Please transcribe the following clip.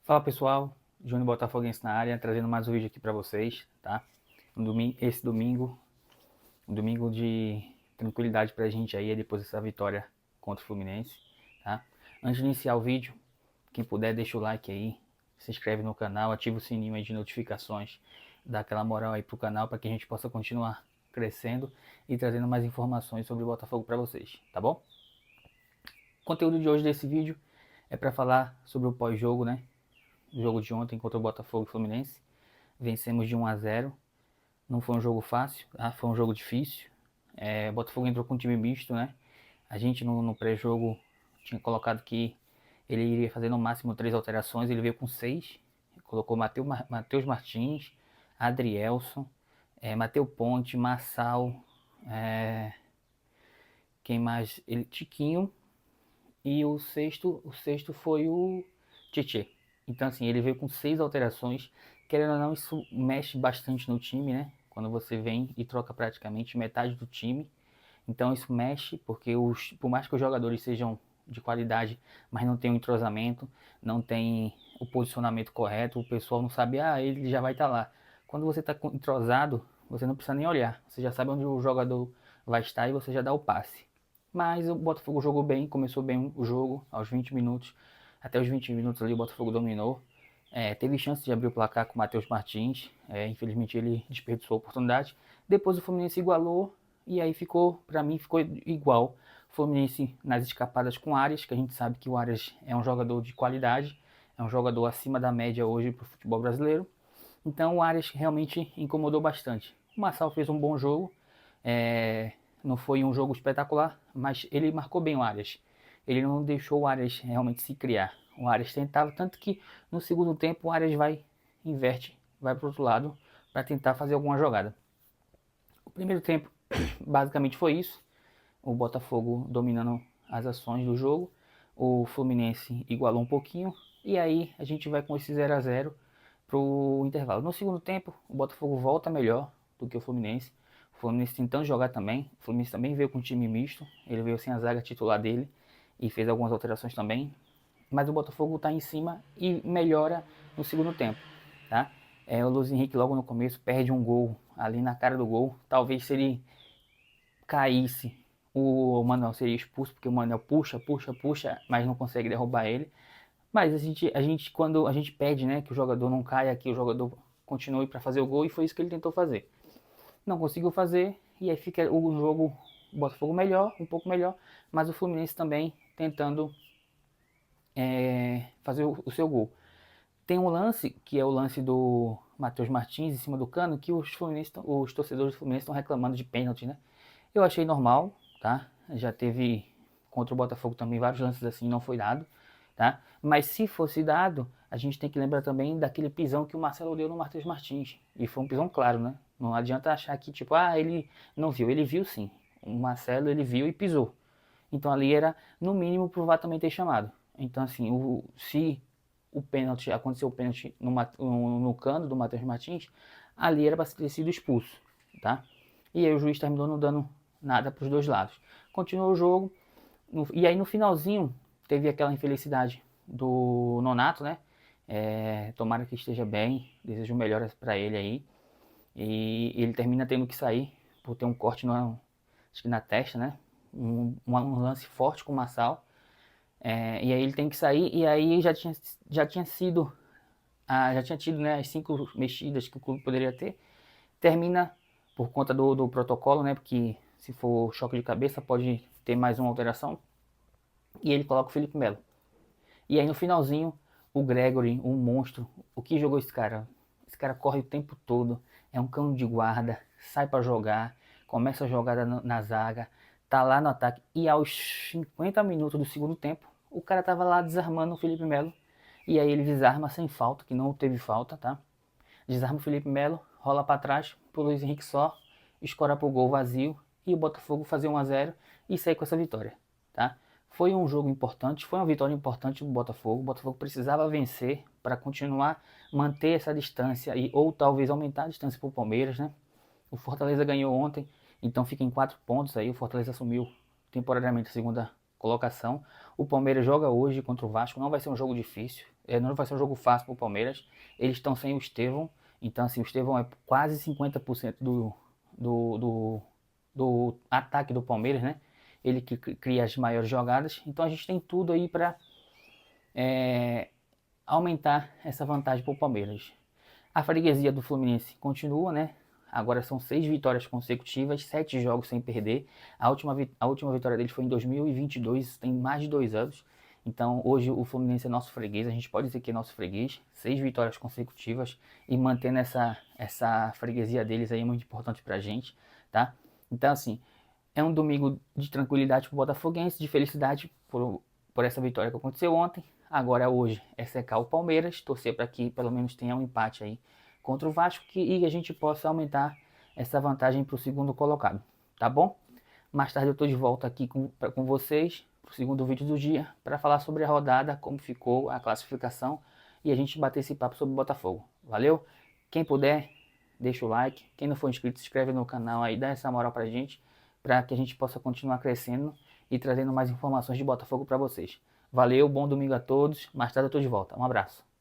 Fala pessoal, Júnior Botafoguense na área, trazendo mais um vídeo aqui para vocês, tá? Esse domingo, um domingo de tranquilidade pra gente aí, depois dessa vitória contra o Fluminense, tá? Antes de iniciar o vídeo, quem puder deixa o like aí, se inscreve no canal, ativa o sininho aí de notificações, dá aquela moral aí pro canal para que a gente possa continuar crescendo e trazendo mais informações sobre o Botafogo para vocês, tá bom? O conteúdo de hoje desse vídeo é para falar sobre o pós-jogo, né? O jogo de ontem contra o Botafogo e Fluminense. Vencemos de 1-0. Não foi um jogo fácil, tá? Foi um jogo difícil. O Botafogo entrou com um time misto, né? A gente no pré-jogo tinha colocado que ele iria fazer no máximo 3 alterações, ele veio com 6. Colocou Matheus Martins, Adrielson, Matheus Ponte, Massal, quem mais? Tiquinho, e o sexto foi o Tietê. Então, assim, ele veio com 6 alterações. Querendo ou não, isso mexe bastante no time, né? Quando você vem e troca praticamente metade do time. Então, isso mexe, porque por mais que os jogadores sejam de qualidade, mas não tem o entrosamento, não tem o posicionamento correto, o pessoal não sabe, ele já vai estar lá. Quando você está entrosado, você não precisa nem olhar. Você já sabe onde o jogador vai estar e você já dá o passe. Mas o Botafogo jogou bem, começou bem o jogo, aos 20 minutos. Até os 20 minutos ali o Botafogo dominou. Teve chance de abrir o placar com o Matheus Martins. Infelizmente ele desperdiçou a oportunidade. Depois o Fluminense igualou e aí ficou, para mim, ficou igual. O Fluminense nas escapadas com o Arias, que a gente sabe que o Arias é um jogador de qualidade, é um jogador acima da média hoje para o futebol brasileiro. Então o Arias realmente incomodou bastante. O Marçal fez um bom jogo, não foi um jogo espetacular, mas ele marcou bem o Arias. Ele não deixou o Arias realmente se criar. O Arias tentava, tanto que no segundo tempo o Arias inverte, vai para o outro lado para tentar fazer alguma jogada. O primeiro tempo basicamente foi isso, o Botafogo dominando as ações do jogo, o Fluminense igualou um pouquinho, e aí a gente vai com esse 0-0 para o intervalo. No segundo tempo, o Botafogo volta melhor do que o Fluminense. O Fluminense tentando jogar também. O Fluminense também veio com um time misto. Ele veio sem a zaga titular dele e fez algumas alterações também. Mas o Botafogo está em cima e melhora no segundo tempo, tá? O Luiz Henrique logo no começo perde um gol ali na cara do gol. Talvez se ele caísse, o Manuel seria expulso, porque o Manuel puxa, puxa, puxa, mas não consegue derrubar ele. Mas a gente quando a gente pede, né, que o jogador não caia, que o jogador continue para fazer o gol, e foi isso que ele tentou fazer. Não conseguiu fazer, e aí fica o jogo, o Botafogo melhor, um pouco melhor, mas o Fluminense também tentando fazer o seu gol. Tem um lance, que é o lance do Matheus Martins em cima do Cano, que os torcedores do Fluminense estão reclamando de pênalti, né? Eu achei normal, tá? Já teve contra o Botafogo também vários lances assim, não foi dado, tá? Mas se fosse dado, a gente tem que lembrar também daquele pisão que o Marcelo deu no Matheus Martins. E foi um pisão claro, né? Não adianta achar que, tipo, ele não viu. Ele viu sim. O Marcelo, ele viu e pisou. Então ali era, no mínimo, pro VAR também ter chamado. Então, assim, se o pênalti, aconteceu o pênalti no Cano do Matheus Martins, ali era para ter sido expulso, tá? E aí o juiz terminou não dando nada para os dois lados. Continuou o jogo, e aí no finalzinho teve aquela infelicidade do Nonato, né? Tomara que esteja bem, desejo melhoras para ele aí. E ele termina tendo que sair por ter um corte acho que na testa, né? Um lance forte com o Massal. E aí ele tem que sair, e aí já tinha sido, já tinha tido, né, as 5 mexidas que o clube poderia ter. Termina por conta do protocolo, né? Porque se for choque de cabeça pode ter mais uma alteração. E ele coloca o Felipe Melo. E aí no finalzinho, o Gregory, um monstro, o que jogou esse cara? Esse cara corre o tempo todo, é um cão de guarda, sai para jogar, começa a jogada na zaga, tá lá no ataque. E aos 50 minutos do segundo tempo, o cara tava lá desarmando o Felipe Melo. E aí ele desarma sem falta, que não teve falta, tá? Desarma o Felipe Melo, rola para trás pro Luiz Henrique só, escora pro gol vazio e o Botafogo fazer 1-0 e sair com essa vitória, tá? Foi um jogo importante, foi uma vitória importante do Botafogo. O Botafogo precisava vencer para continuar, manter essa distância ou talvez aumentar a distância para o Palmeiras, né? O Fortaleza ganhou ontem, então fica em 4 pontos aí. O Fortaleza assumiu temporariamente a segunda colocação. O Palmeiras joga hoje contra o Vasco, não vai ser um jogo difícil. não vai ser um jogo fácil para o Palmeiras. Eles estão sem o Estevão, então assim, o Estevão é quase 50% do ataque do Palmeiras, né? Ele que cria as maiores jogadas. Então a gente tem tudo aí para aumentar essa vantagem para o Palmeiras. A freguesia do Fluminense continua, né? Agora são 6 vitórias consecutivas, 7 jogos sem perder. A última vitória deles foi em 2022, tem mais de 2 anos. Então hoje o Fluminense é nosso freguês, a gente pode dizer que é nosso freguês. 6 vitórias consecutivas e mantendo essa freguesia deles aí é muito importante pra gente, tá? Então assim, é um domingo de tranquilidade pro Botafoguense, de felicidade por essa vitória que aconteceu ontem. Agora hoje é secar o Palmeiras, torcer para que pelo menos tenha um empate aí contra o Vasco e a gente possa aumentar essa vantagem para o segundo colocado, tá bom? Mais tarde eu estou de volta aqui com vocês para o segundo vídeo do dia para falar sobre a rodada, como ficou a classificação e a gente bater esse papo sobre o Botafogo. Valeu? Quem puder, deixa o like. Quem não for inscrito, se inscreve no canal aí, dá essa moral pra gente, para que a gente possa continuar crescendo e trazendo mais informações de Botafogo para vocês. Valeu, bom domingo a todos. Mais tarde eu estou de volta. Um abraço.